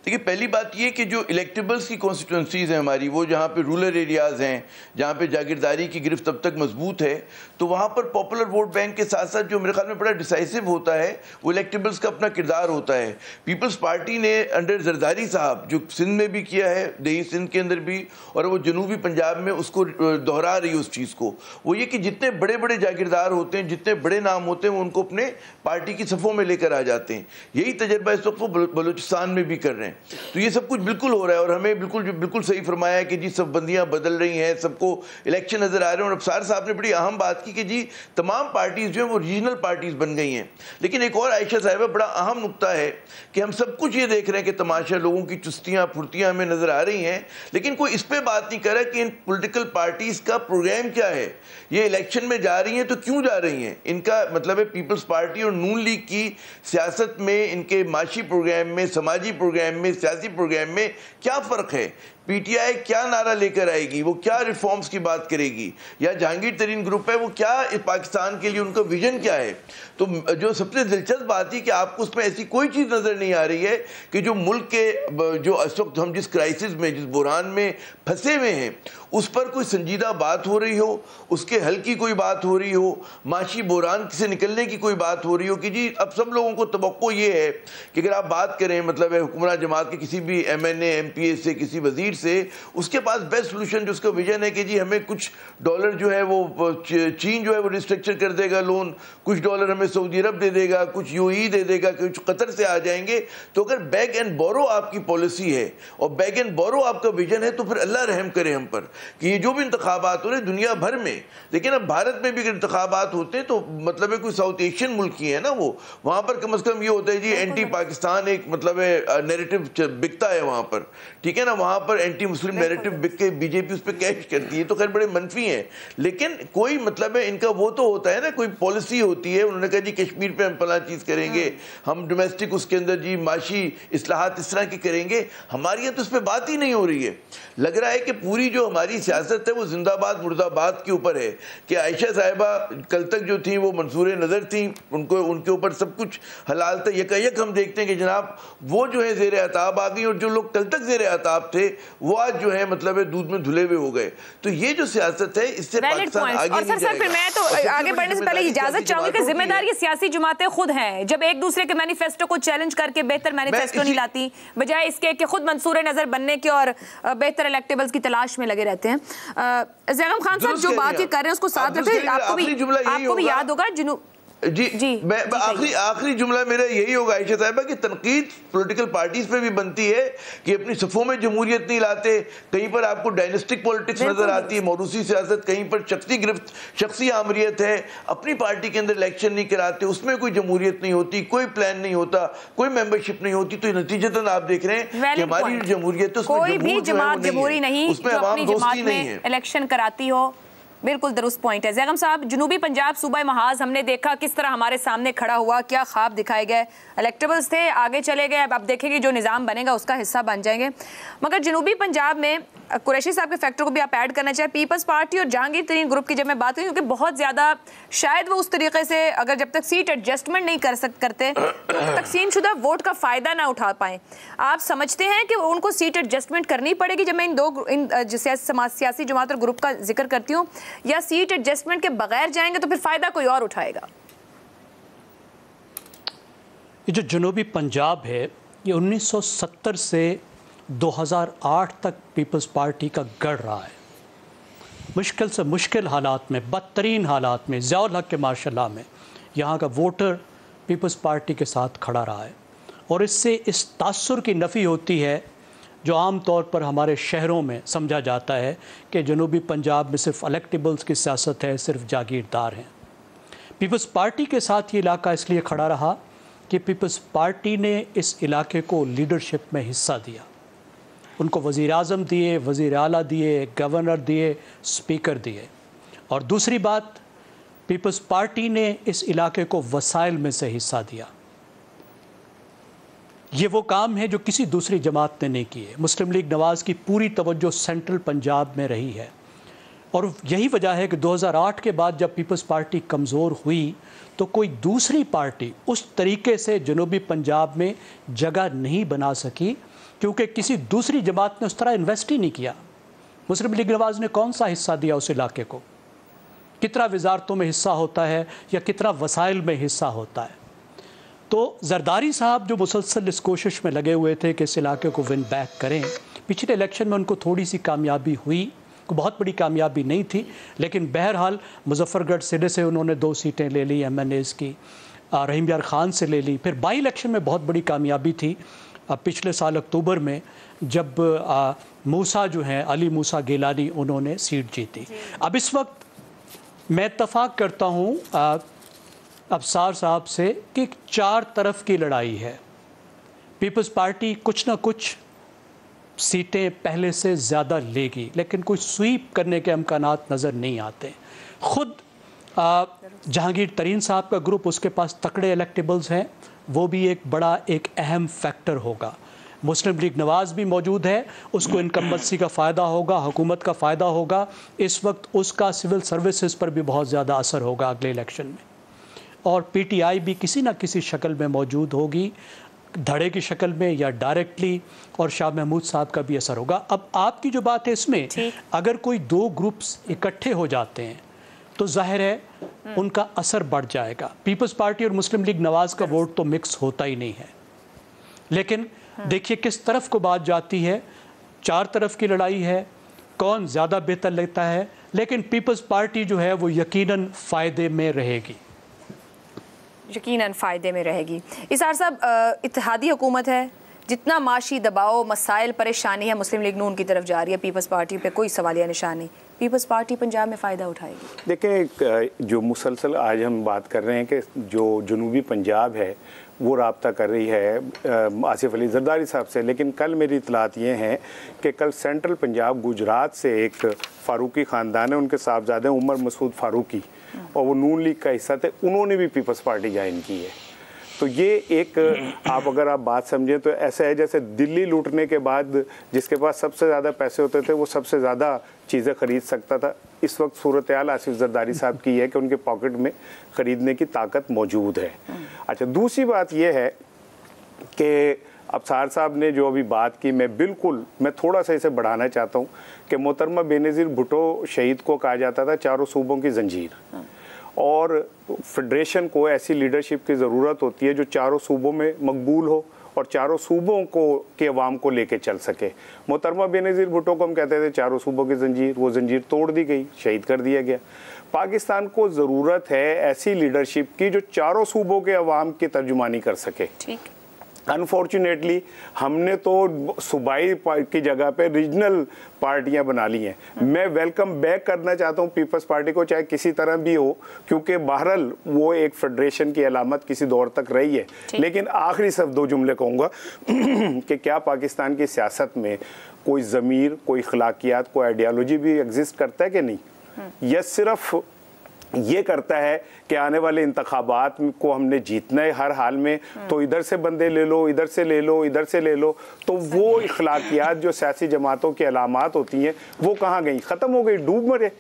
देखिए, पहली बात ये कि जो इलेक्टेबल्स की कॉन्स्टिट्यूंसीज़ हैं हमारी, वो जहाँ पे रूरल एरियाज़ हैं, जहाँ पे जागीरदारी की गिरफ्त अब तक मजबूत है, तो वहाँ पर पॉपुलर वोट बैंक के साथ साथ जो मेरे ख्याल में बड़ा डिसाइसिव होता है वो इलेक्टेबल्स का अपना किरदार होता है। पीपल्स पार्टी ने अंडर जरदारी साहब जो सिंध में भी किया है, दही सिंध के अंदर भी, और वो जनूबी पंजाब में उसको दोहरा रही है उस चीज़ को, वो ये कि जितने बड़े बड़े जागीरदार होते हैं, जितने बड़े नाम होते हैं, वो उनको अपने पार्टी की सफ़ों में लेकर आ जाते हैं। यही तजर्बा इस वक्त वो बलूचिस्तान में भी कर रहे हैं। तो ये सब कुछ बिल्कुल हो रहा है और हमें बिल्कुल सही फरमाया है कि जी सब बंदियां बदल रही हैं, सबको इलेक्शन नज़र आ रहे हैं। और अफसार साहब ने बड़ी अहम बात की कि जी तमाम पार्टीज़ जो हैं वो रीजनल पार्टीज़ बन गई हैं। लेकिन एक और आयशा साहिबा बड़ा अहम नुक्ता है कि हम सब कुछ ये देख रहे हैं कि तमाशा, लोगों की चुस्तियाँ फुर्तियाँ हमें नज़र आ रही हैं, लेकिन कोई इस पर बात नहीं कर रहा कि इन पोलिटिकल पार्टीज़ का प्रोग्राम क्या है। ये इलेक्शन में जा रही हैं तो क्यों जा रही हैं? इनका मतलब है पीपल्स पार्टी और नून लीग की सियासत में, इनके माशी प्रोग्राम में, समाजी प्रोग्राम में, सियासी प्रोग्राम में क्या फ़र्क है? पीटीआई क्या नारा लेकर आएगी, वो क्या रिफॉर्म्स की बात करेगी, या जहांगीर तरीन ग्रुप है वो क्या पाकिस्तान के लिए उनका विजन क्या है? तो जो सबसे दिलचस्प बात है कि आपको उसमें ऐसी कोई चीज़ नज़र नहीं आ रही है कि जो मुल्क के जो इस वक्त हम जिस क्राइसिस में, जिस बुरान में फंसे हुए हैं, उस पर कोई संजीदा बात हो रही हो, उसके हल की कोई बात हो रही हो, माशी बुरान से निकलने की कोई बात हो रही हो कि जी अब सब लोगों को तवक्को ये है कि अगर आप बात करें मतलब है हुक्मरान जमात के किसी भी MNA MPA से, किसी वजीर से, उसके पास बेस्ट सोल्यूशन जो उसका विजन है कि जी हमें कुछ डॉलर जो है वो चीन जो है वो रिस्ट्रक्चर कर देगा लोन, कुछ डॉलर हमें सऊदी अरब दे देगा, कुछ UAE दे देगा, कुछ कतर से आ जाएंगे। तो अगर बैग एंड बोरो आपकी पॉलिसी है और बैग एंड बोरो आपका विजन है तो फिर अल्लाह रहम करे हम पर कि ये जो भी इंतखाबात हो रहे दुनिया भर में, लेकिन अब भारत में भी अगर इंतखाबात होते हैं तो मतलब है कोई साउथ एशियन मुल्क की है ना, वो वहाँ पर कम से कम ये होता है जी एंटी पाकिस्तान एक मतलब है नैरेटिव बिकता है वहाँ पर, ठीक है ना, वहाँ पर एंटी मुस्लिम नैरेटिव बिक के बीजेपी उस पर कैश करती है, तो खैर बड़े मनफी हैं। लेकिन कोई मतलब है इनका वो तो होता है ना, कोई पॉलिसी होती है, उन्होंने कहा जी कश्मीर पे हम फला चीज़ करेंगे, हम डोमेस्टिक उसके अंदर जी माशी इस्लाहात इस तरह की करेंगे। हमारी यहाँ तो उस पर बात ही नहीं हो रही है। लग रहा है कि पूरी जो हमारी हमारी सियासत है वो जिंदाबाद मुर्दाबाद के ऊपर है कि आयशा साहिबा कल तक जो थी वो मंसूर नज़र थी, उनको उनके ऊपर सब कुछ हलाल था। यकायक हम देखते हैं कि जनाब वो जो है ज़ेर अताब आ गई और जो लोग कल तक ज़ेर अताब थे वो आज जो है मतलब है दूध में धुले हुए हो गए। तो ये जो सियासत है इससे पाकिस्तान आगे नहीं जाएगा। फिर मैं तो आगे बढ़ने से पहले इजाजत चाहूंगी कि जिम्मेदार ये सियासी जमातें खुद हैं, जब एक दूसरे के मैनिफेस्टो को चैलेंज करके बेहतर मैनिफेस्टो नहीं लाती, बजाय इसके कि खुद मंसूर नजर बनने के और बेहतर इलेक्टेबल्स की तलाश में लगे रहते हैं। ज़ैगम खान साहब जो बात ये कर रहे हैं उसको साथ रखें। आपको भी याद होगा जी मैं आखिरी जुमला मेरा यही होगा आयशा साहिबा की तनकीद पॉलिटिकल पार्टीज पे भी बनती है कि अपनी सफ़ों में जमहूरियत नहीं लाते, कहीं पर आपको डायनेस्टिक पॉलिटिक्स नजर आती है, मौरूसी सियासत, कहीं पर शख्सी गिरफ्त, शख्सी आमरियत है, अपनी पार्टी के अंदर इलेक्शन नहीं कराते, उसमें कोई जमहूरियत नहीं होती, कोई प्लान नहीं होता, कोई मेंबरशिप नहीं होती। तो नतीजतन आप देख रहे हैं कि हमारी जमहूरियत कोई भी जमात जमहूरी नहीं उसमें अवाम दोस्ती नहीं है, इलेक्शन कराती हो। बिल्कुल दुरुस्त पॉइंट है। ज़ैगम साहब, जनूबी पंजाब सूबा महाज हमने देखा किस तरह हमारे सामने खड़ा हुआ, क्या ख्वाब दिखाए गए, इलेक्टेबल्स थे, आगे चले गए, अब देखेंगे जो निज़ाम बनेगा उसका हिस्सा बन जाएंगे। मगर जनूबी पंजाब में कुरैशी साहब के फैक्टर को भी आप ऐड करना चाहें, पीपल्स पार्टी और जहांगीर तरीन ग्रुप की जब मैं बात करूँ, क्योंकि बहुत ज़्यादा शायद वो उस तरीके से अगर जब तक सीट एडजस्टमेंट नहीं करते तकसीम शुदा वोट का फ़ायदा ना उठा पाएँ। आप समझते हैं कि उनको सीट एडजस्टमेंट करनी पड़ेगी? जब मैं इन सियासी जमात और ग्रुप का जिक्र करती हूँ, या सीट एडजस्टमेंट के बगैर जाएंगे तो फिर फायदा कोई और उठाएगा? ये जो जनूबी पंजाब है ये 1970 से 2008 तक पीपल्स पार्टी का गढ़ रहा है। मुश्किल से मुश्किल हालात में, बदतरीन हालात में, ज़ियाउल हक के माशाल्लाह में यहाँ का वोटर पीपल्स पार्टी के साथ खड़ा रहा है। और इससे इस तासुर की नफ़ी होती है जो आम तौर पर हमारे शहरों में समझा जाता है कि जनूबी पंजाब में सिर्फ इलेक्टेबल्स की सियासत है, सिर्फ जागीरदार हैं। पीपल्स पार्टी के साथ ये इलाका इसलिए खड़ा रहा कि पीपल्स पार्टी ने इस इलाके को लीडरशिप में हिस्सा दिया, उनको वज़ीर आज़म दिए, वज़ीर आला दिए, गवर्नर दिए, स्पीकर दिए। और दूसरी बात, पीपल्स पार्टी ने इस इलाके को वसाइल में से हिस्सा दिया। ये वो काम है जो किसी दूसरी जमात ने नहीं किए। मुस्लिम लीग नवाज़ की पूरी तवज्जो सेंट्रल पंजाब में रही है और यही वजह है कि 2008 के बाद जब पीपल्स पार्टी कमज़ोर हुई तो कोई दूसरी पार्टी उस तरीके से जनूबी पंजाब में जगह नहीं बना सकी, क्योंकि किसी दूसरी जमात ने उस तरह इन्वेस्ट ही नहीं किया। मुस्लिम लीग नवाज़ ने कौन सा हिस्सा दिया उस इलाके को? कितना वजारतों में हिस्सा होता है या कितना वसाइल में हिस्सा होता है? तो जरदारी साहब जो मुसलसल इस कोशिश में लगे हुए थे कि इस इलाके को विन बैक करें, पिछले इलेक्शन में उनको थोड़ी सी कामयाबी हुई, बहुत बड़ी कामयाबी नहीं थी, लेकिन बहरहाल मुजफ्फरगढ़ ज़िले से उन्होंने 2 सीटें ले ली MNAs की, रहीम यार ख़ान से ले ली। फिर बाई इलेक्शन में बहुत बड़ी कामयाबी थी पिछले साल अक्टूबर में जब मूसा जो हैं अली मूसा गिलानी उन्होंने सीट जीती। अब इस वक्त मैं इत्तफाक करता हूँ अफसार साहब से कि 4 तरफ की लड़ाई है। पीपल्स पार्टी कुछ ना कुछ सीटें पहले से ज़्यादा लेगी, लेकिन कोई स्वीप करने के इम्कानात नज़र नहीं आते। ख़ुद जहांगीर तरीन साहब का ग्रुप, उसके पास तकड़े इलेक्टेबल्स हैं, वो भी एक अहम फैक्टर होगा। मुस्लिम लीग नवाज़ भी मौजूद है, उसको इनकम्बेंसी का फ़ायदा होगा, हुकूमत का फ़ायदा होगा। इस वक्त उसका सिविल सर्विसेज पर भी बहुत ज़्यादा असर होगा अगले इलेक्शन में। और PTI भी किसी न किसी शक्ल में मौजूद होगी, धड़े की शक्ल में या डायरेक्टली, और शाह महमूद साहब का भी असर होगा। अब आपकी जो बात है इसमें, अगर कोई 2 ग्रुप्स इकट्ठे हो जाते हैं तो जाहिर है उनका असर बढ़ जाएगा। पीपल्स पार्टी और मुस्लिम लीग नवाज़ का वोट तो मिक्स होता ही नहीं है, लेकिन देखिए किस तरफ को बात जाती है। 4 तरफ की लड़ाई है, कौन ज़्यादा बेहतर लगता है, लेकिन पीपल्स पार्टी जो है वो यकीनन फ़ायदे में रहेगी, यकीनन फ़ायदे में रहेगी। इसार साहब, इत्तेहादी हुकूमत है, जितना माशी दबाव, मसाइल, परेशानी है मुस्लिम लीग नून की तरफ जा रही है, पीपल्स पार्टी पे कोई सवालिया निशान नहीं। पीपल्स पार्टी पंजाब में फ़ायदा उठाएगी? देखिए, जो मुसलसल आज हम बात कर रहे हैं कि जो जनूबी पंजाब है वो राब्ता कर रही है आसिफ अली जरदारी साहब से, लेकिन कल मेरी इतलात ये हैं कि कल सेंट्रल पंजाब गुजरात से एक फ़ारूकी ख़ानदान है, उनके साहबजादे उमर मसूद फ़ारूकी, और वो नून लीग का हिस्सा थे, उन्होंने भी पीपल्स पार्टी ज्वाइन की है। तो ये एक आप अगर आप बात समझें तो ऐसा है जैसे दिल्ली लूटने के बाद जिसके पास सबसे ज़्यादा पैसे होते थे वो सबसे ज़्यादा चीज़ें खरीद सकता था। इस वक्त सूरत हाल आसिफ जरदारी साहब की है कि उनके पॉकेट में ख़रीदने की ताकत मौजूद है। अच्छा, दूसरी बात यह है कि अफसार साहब ने जो अभी बात की, मैं थोड़ा सा इसे बढ़ाना चाहता हूँ कि मोहतरमा बेनज़ीर भुट्टो शहीद को कहा जाता था चारों सूबों की जंजीर, और फेडरेशन को ऐसी लीडरशिप की ज़रूरत होती है जो चारों सूबों में मकबूल हो और चारों सूबों को के अवाम को लेके चल सके। मोहतरमा बेनज़ीर भुट्टो को हम कहते थे चारों सूबों की जंजीर, वो जंजीर तोड़ दी गई, शहीद कर दिया गया। पाकिस्तान को ज़रूरत है ऐसी लीडरशिप की जो चारों सूबों के अवाम की तर्जुमानी कर सके। ठीक। अनफॉर्चुनेटली हमने तो सूबाई की जगह पे रीजनल पार्टियां बना ली हैं। मैं वेलकम बैक करना चाहता हूं पीपल्स पार्टी को, चाहे किसी तरह भी हो, क्योंकि बहरहाल वो एक फेडरेशन की अलामत किसी दौर तक रही है। लेकिन आखिरी सिर्फ 2 जुमले कहूँगा कि क्या पाकिस्तान की सियासत में कोई ज़मीर, कोई अखलाकियात, कोई आइडियालॉजी भी एग्जिस्ट करता है कि नहीं? यह सिर्फ ये करता है कि आने वाले इंतखाबात को हमने जीतना है हर हाल में, तो इधर से बंदे ले लो, इधर से ले लो, इधर से ले लो, तो वो इखलाकियात जो सियासी जमातों की अलामात होती हैं वो कहाँ गई? ख़त्म हो गई, डूब मरे।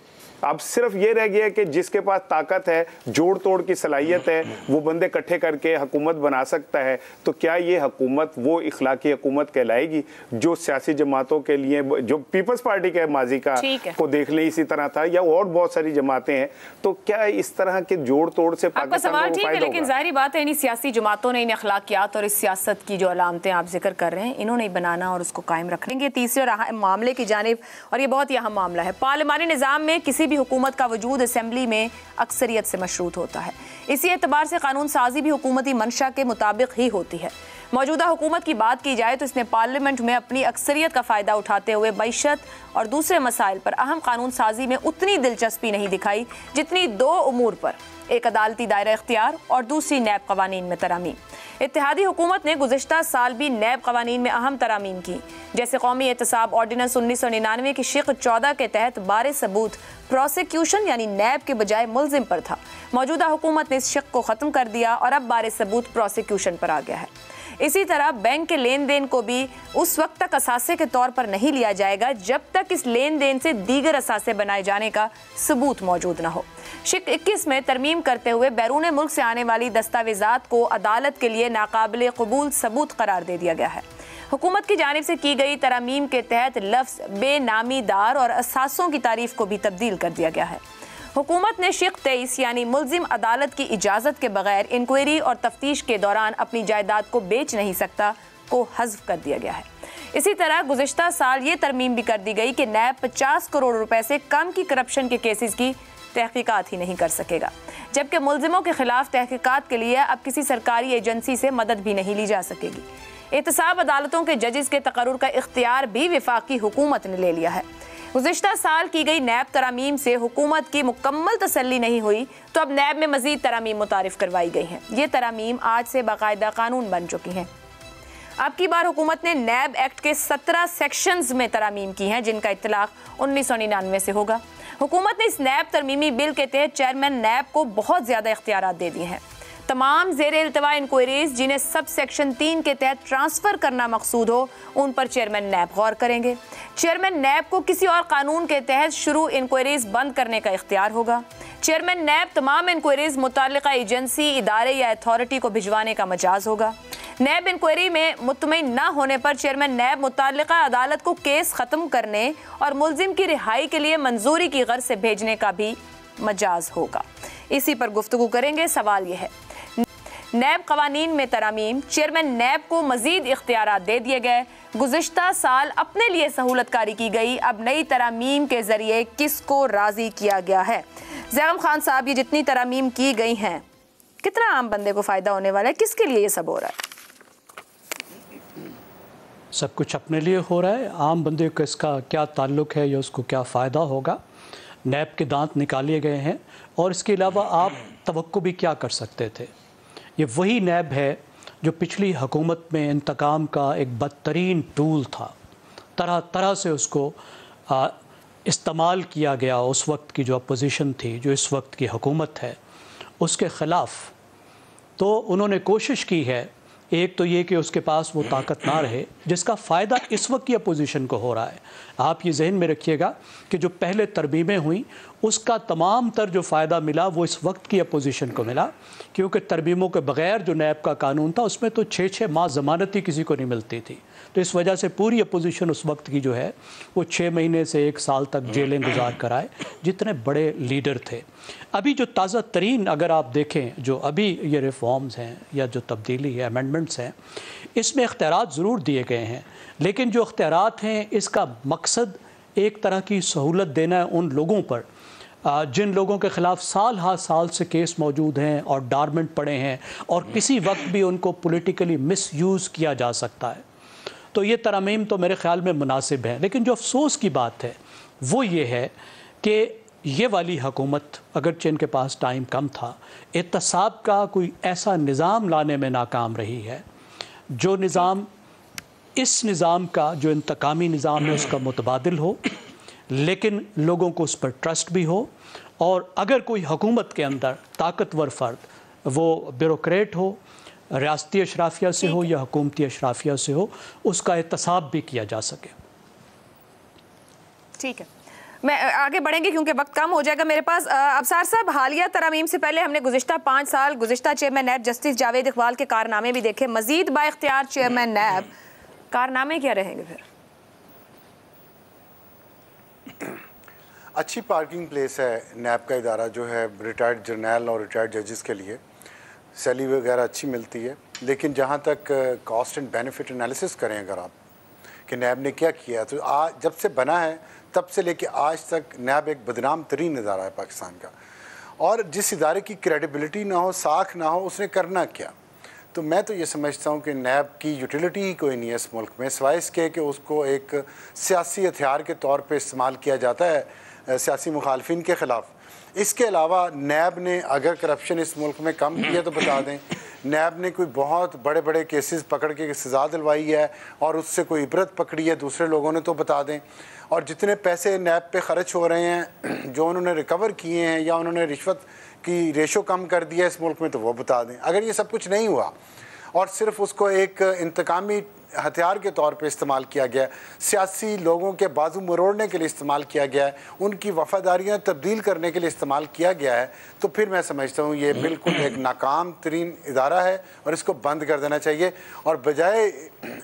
अब सिर्फ ये रह गया कि जिसके पास ताकत है, जोड़ तोड़ की सलाहियत है, वो बंदे इकट्ठे करके हुकूमत बना सकता है। तो क्या ये हुकूमत वो इखलाकी हुकूमत कहलाएगी जो सियासी जमातों के लिए, जो पीपल्स पार्टी के माजी का को देख लें इसी तरह था, या और बहुत सारी जमातें हैं, तो क्या इस तरह के जोड़ तोड़ से पाकिस्तान को फायदा होगा? लेकिन जाहिर बात है इन सियासी जमातों ने इन अखलाकियात और इस सियासत की जो अलामतें आप जिक्र कर रहे हैं, इन्होंने बनाना और उसको कायम रखेंगे। तीसरे मामले की जानिब, और ये बहुत ही अहम मामला है, पार्लिमानी निज़ाम में किसी भी हुकूमत का वजूद असेंबली में अक्सरियत से मशरूत होता है। इसी एतबार से कानून साजी भी हुकूमती मंशा के मुताबिक ही होती है। मौजूदा हुकूमत की बात की जाए तो इसने पार्लियामेंट में अपनी अक्सरियत का फ़ायदा उठाते हुए मईशत और दूसरे मसाइल पर अहम कानून साजी में उतनी दिलचस्पी नहीं दिखाई जितनी 2 उमूर पर, एक अदालती दायरा इख्तियार और दूसरी नैब कवानीन में तरामीम। इत्तेहादी हुकूमत ने गुज़िश्ता साल भी नैब कवानीन में अहम तरामीम की, जैसे कौमी एहतसाब ऑर्डिनेंस 1999 की शिक 14 के तहत बारे सबूत प्रोसिक्यूशन यानी नैब के बजाय मुल्जिम पर था। मौजूदा हुकूमत ने इस शिक को ख़त्म कर दिया और अब बारे सबूत प्रोसिक्यूशन पर आ गया है। इसी तरह बैंक के लेन देन को भी उस वक्त तक असासे के तौर पर नहीं लिया जाएगा जब तक इस लेन देन से दीगर असासे बनाए जाने का सबूत मौजूद न हो। शिक 21 में तरमीम करते हुए बैरून मुल्क से आने वाली दस्तावेजात को अदालत के लिए नाकाबिल कबूल सबूत करार दे दिया गया है। हुकूमत की जानिब से की गई तरामीम के तहत लफ्ज़ बेनामीदार और असासों की तारीफ को भी तब्दील कर दिया गया है। हुकूमत ने शिक 23 यानी मुल्जिम अदालत की इजाज़त के बगैर इंक्वायरी और तफ्तीश के दौरान अपनी जायदाद को बेच नहीं सकता को हज़्फ कर दिया गया है। इसी तरह गुज़िश्ता साल ये तरमीम भी कर दी गई कि नैब 50 करोड़ रुपए से कम की करप्शन के केसेस की तहकीकात ही नहीं कर सकेगा, जबकि मुल्जिमों के खिलाफ तहकीकात के लिए अब किसी सरकारी एजेंसी से मदद भी नहीं ली जा सकेगी। एहतसाब अदालतों के जजेस के तकर्रुर का इख्तियार भी वफाकी हुकूमत ने ले लिया है। गुज़िश्ता साल की गई नैब तरामीम से हुकूमत की मुकम्मल तसल्ली नहीं हुई तो अब नैब में मज़ीद तरामीम मुतारिफ करवाई गई हैं। ये तरामीम आज से बाकायदा कानून बन चुकी हैं। अब की बार हुकूमत ने नैब एक्ट के 17 सेक्शंस में तरामीम की हैं, जिनका इत्तलाक 1999 से होगा। हुकूमत ने इस नैब तरमीमी बिल के तहत चेयरमैन नैब को बहुत ज़्यादा इख्तियारात दे दिए हैं। तमाम ज़ेर इल्तवा इंक्वायरीज जिन्हें सब सेक्शन 3 के तहत ट्रांसफ़र करना मकसूद हो, उन पर चेयरमैन नैब गौर करेंगे। चेयरमैन नैब को किसी और कानून के तहत शुरू इंक्वायरीज बंद करने का इख्तियार होगा। चेयरमैन नैब तमाम इंक्वायरीज मुताल्लिका एजेंसी, इदारे या अथॉरिटी को भिजवाने का मजाज होगा। नैब इंक्वायरी में मुतमईन न होने पर चेयरमैन नैब मुताल्लिका अदालत को केस ख़त्म करने और मुल्जिम की रिहाई के लिए मंजूरी की गर्ज से भेजने का भी मजाज होगा। इसी पर गुफ्तगू करेंगे। सवाल यह है, नैब कवानीन में तरामीम, चेयरमैन नैब को मजीद इख्तियारात दे दिए गए। गुज़िश्ता साल अपने लिए सहूलतकारी की गई, अब नई तरामीम के ज़रिए किसको राज़ी किया गया है? ज़ैगम खान साहब, ये जितनी तरामीम की गई हैं, कितना आम बंदे को फ़ायदा होने वाला है? किसके लिए ये सब हो रहा है? सब कुछ अपने लिए हो रहा है। आम बंदे को इसका क्या ताल्लुक़ है या उसको क्या फ़ायदा होगा? नैब के दांत निकाले गए हैं और इसके अलावा आप तवक्को भी क्या कर सकते थे? ये वही नैब है जो पिछली हुकूमत में इंतकाम का एक बदतरीन टूल था। तरह तरह से उसको इस्तेमाल किया गया। उस वक्त की जो अपोजिशन थी, जो इस वक्त की हुकूमत है, उसके ख़िलाफ़ तो उन्होंने कोशिश की है, एक तो ये कि उसके पास वो ताकत ना रहे जिसका फ़ायदा इस वक्त की अपोजिशन को हो रहा है। आप ये जहन में रखिएगा कि जो पहले तरमीमें हुई उसका तमाम तर जो फ़ायदा मिला वो इस वक्त की अपोजिशन को मिला, क्योंकि तरमीमों के बग़ैर जो नैब का कानून था उसमें तो 6-6 माह ज़मानत ही किसी को नहीं मिलती थी। तो इस वजह से पूरी अपोजिशन उस वक्त की जो है वो 6 महीने से 1 साल तक जेलें गुजार कर आए, जितने बड़े लीडर थे। अभी जो ताज़ा तरीन अगर आप देखें, जो अभी ये रिफॉर्म्स हैं या जो तब्दीली है, अमेंडमेंट्स हैं, इसमें इख्तियारात ज़रूर दिए गए हैं, लेकिन जो इख्तियारात हैं इसका मकसद एक तरह की सहूलत देना है उन लोगों पर जिन लोगों के ख़िलाफ़ साल हा साल से केस मौजूद हैं और डारमेंट पड़े हैं और किसी वक्त भी उनको पॉलिटिकली मिसयूज़ किया जा सकता है। तो ये तरमीम तो मेरे ख़्याल में मुनासिब है, लेकिन जो अफसोस की बात है वो ये है कि ये वाली हुकूमत अगरचे इनके पास टाइम कम था, एहतसाब का कोई ऐसा निज़ाम लाने में नाकाम रही है जो निज़ाम इस निज़ाम का जो इंतकामी निज़ाम है उसका मुतबादिल हो, लेकिन लोगों को उस पर ट्रस्ट भी हो, और अगर कोई हुकूमत के अंदर ताकतवर फ़र्द, वो ब्यूरोक्रेट हो, रियासती अशराफिया से हो या हुकूमती अशराफिया से हो, उसका एहतसाब भी किया जा सके। ठीक है, मैं आगे बढ़ेंगे क्योंकि वक्त कम हो जाएगा मेरे पास। अफसार साहब, हालिया तरमीम से पहले हमने गुज़िश्ता 5 साल गुज़िश्ता चेयरमैन नैब जस्टिस जावेद इकबाल के कारनामे भी देखे। मज़ीद बाइख्तियार चेयरमैन नैब, कारनामे क्या रहेंगे फिर? अच्छी पार्किंग प्लेस है नैब का इदारा जो है, रिटायर्ड जर्नल और रिटायर्ड जजेस के लिए सैलरी वगैरह अच्छी मिलती है, लेकिन जहाँ तक कॉस्ट एंड बेनिफिट एनालिसिस करें अगर आप कि नैब ने क्या किया, तो आज जब से बना है तब से लेके आज तक नैब एक बदनाम तरीन इदारा है पाकिस्तान का, और जिस इदारे की क्रेडिबिलिटी ना हो, साख ना हो, उसने करना क्या। तो मैं तो ये समझता हूँ कि नैब की यूटिलिटी ही कोई नहीं है इस मुल्क में, सिवाय इसके कि उसको एक सियासी हथियार के तौर पे इस्तेमाल किया जाता है सियासी मुखालफिन के ख़िलाफ़। इसके अलावा नैब ने अगर करप्शन इस मुल्क में कम किया तो बता दें, नैब ने कोई बहुत बड़े बड़े केसेस पकड़ के सज़ा दिलवाई है और उससे कोई इबरत पकड़ी है दूसरे लोगों ने तो बता दें, और जितने पैसे नैब पे ख़र्च हो रहे हैं जो उन्होंने रिकवर किए हैं या उन्होंने रिश्वत की रेशो कम कर दिया इस मुल्क में तो वो बता दें। अगर ये सब कुछ नहीं हुआ और सिर्फ उसको एक इंतकामी हथियार के तौर पे इस्तेमाल किया गया, सियासी लोगों के बाजू मरोड़ने के लिए इस्तेमाल किया गया है, उनकी वफादारियाँ तब्दील करने के लिए इस्तेमाल किया गया है, तो फिर मैं समझता हूँ ये बिल्कुल एक नाकाम तरीन इदारा है और इसको बंद कर देना चाहिए। और बजाय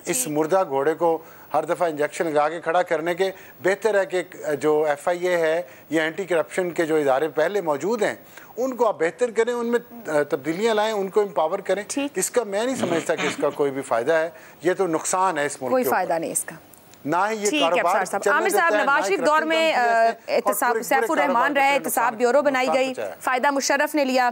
इस मुर्दा घोड़े को हर दफ़ा इंजेक्शन लगा के खड़ा करने के, बेहतर है कि जो FIA है या एंटी करप्शन के जो इदारे पहले मौजूद हैं उनको आप बेहतर करें, उनमें तब्दीलियां लाएं, उनको एम्पावर करें। इसका मैं नहीं समझता कि इसका कोई भी फ़ायदा है, ये तो नुकसान है इस मुल्क कोई फ़ायदा नहीं इसका, ना ही ये कारोबार। आमिर साहब, नवाज शरीफ दौर में एहतसाब सैफुर रहमान रहे, एहतसाब ब्यूरो बनाई गई, फ़ायदा मुशर्रफ ने लिया।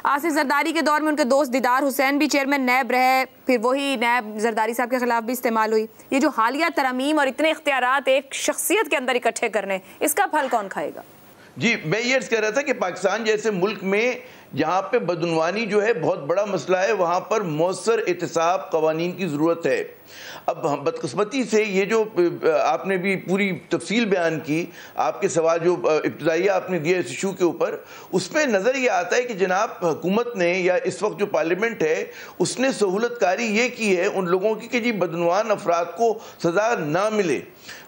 आसिफ जरदारी के दौर में उनके दोस्त दीदार हुसैन भी चेयरमैन नैब रहे, फिर वही नैब जरदारी साहब के खिलाफ भी इस्तेमाल हुई। ये जो हालिया तरमीम और इतने इख्तियारात एक शख्सियत के अंदर इकट्ठे करने, इसका फल कौन खाएगा? जी, मैं ये अर्ज़ कर रहा था कि पाकिस्तान जैसे मुल्क में जहाँ पे बदउनवानी जो है बहुत बड़ा मसला है, वहाँ पर मौसर एहतसाब कवानीन की ज़रूरत है। अब हम बदकिस्मती से ये जो आपने भी पूरी तफसील बयान की, आपके सवाल जो इब्तदाई आपने दिया इस इशू के ऊपर, उसमें नज़र ये आता है कि जनाब हुकूमत ने या इस वक्त जो पार्लियामेंट है उसने सहूलतकारी ये की है उन लोगों की कि जी बदनवान अफराद को सज़ा ना मिले,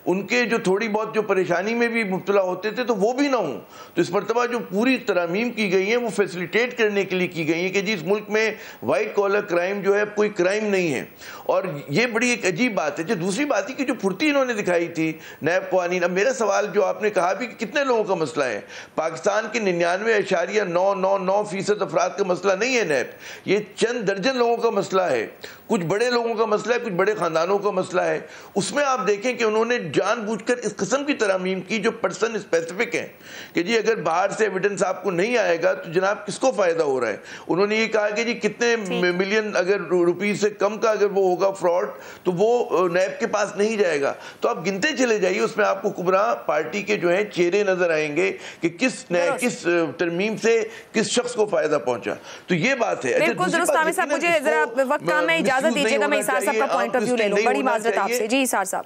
उनके जो थोड़ी बहुत जो परेशानी में भी मुब्तला होते थे तो वो भी ना हों। तो इस मरतबा जो पूरी तरमीम की गई है वो फैसिलिटेट करने के लिए की गई है कि जी इस मुल्क में वाइट कॉलर क्राइम जो है कोई क्राइम नहीं है, और ये बड़ी एक अजीब बात है। जो दूसरी बात है कि जो फुर्ती इन्होंने दिखाई थी नैब कवानीन, अब मेरा सवाल जो आपने कहा भी कि कितने लोगों का मसला है, पाकिस्तान के 99.999% अफराद का मसला नहीं है नैब, ये चंद दर्जन लोगों का मसला है, कुछ बड़े लोगों का मसला है, कुछ बड़े ख़ानदानों का मसला है। उसमें आप देखें कि उन्होंने जानबूझकर इस किस्म की तरमीम की जो पर्सन स्पेसिफिक हैं कि जी अगर बाहर से एविडेंस आपको नहीं आएगा तो जनाब किसको फ़ायदा हो रहा है। उन्होंने ये कहा कि जी कितने मिलियन अगर रुपीस से कम का अगर वो होगा फ्रॉड तो वो नैब के पास नहीं जाएगा। तो आप गिनते चले जाइए, उसमें आपको कुबरा पार्टी के जो है चेहरे नजर आएंगे कि किस तरमीम से किस शख्स को फ़ायदा पहुंचा। तो ये बात है। बिल्कुल दुरुस्त। आमिर साहब, मुझे जरा वक्त कम में इजाज़त दीजिएगा, मैं इसार साहब का पॉइंट ऑफ व्यू ले लूं। बड़ी माजरत आपसे। जी इसार साहब।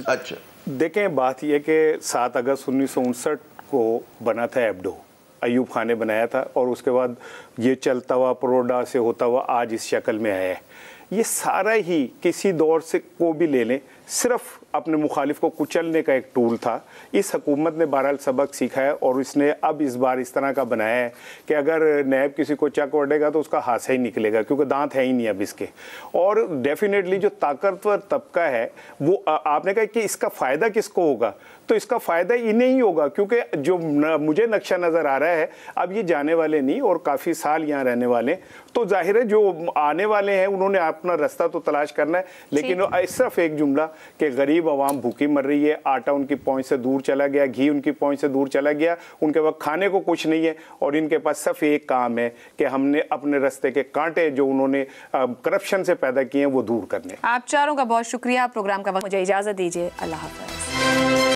अच्छा, देखें बात यह कि 7 अगस्त 1959 को बना था एबडो, अयूब खान ने बनाया था और उसके बाद ये चलता हुआ परोडा से होता हुआ आज इस शक्ल में आया है। ये सारा ही किसी दौर से को भी ले लें, सिर्फ अपने मुखालिफ को कुचलने का एक टूल था। इस हुकूमत ने बहरहाल सबक सीखा है और इसने अब इस बार इस तरह का बनाया है कि अगर नैब किसी को चक वडेगा तो उसका हाथ ही निकलेगा, क्योंकि दांत है ही नहीं अब इसके। और डेफिनेटली जो ताकतवर तबका है वो आपने कहा कि इसका फ़ायदा किसको होगा, तो इसका फ़ायदा इन्हें ही होगा, क्योंकि जो मुझे नक्शा नज़र आ रहा है अब ये जाने वाले नहीं और काफ़ी साल यहाँ रहने वाले, तो जाहिर है जो आने वाले हैं उन्होंने अपना रास्ता तो तलाश करना है। लेकिन सिर्फ एक जुमला कि गरीब आवाम भूखी मर रही है, आटा उनकी पहुंच से दूर चला गया, घी उनकी पहुंच से दूर चला गया, उनके पास खाने को कुछ नहीं है और इनके पास सिर्फ एक काम है कि हमने अपने रास्ते के कांटे जो उन्होंने करप्शन से पैदा किए हैं वो दूर करने। आप चारों का बहुत शुक्रिया। प्रोग्राम का वक्त, मुझे इजाजत दीजिए। अल्लाह हाफ़िज़।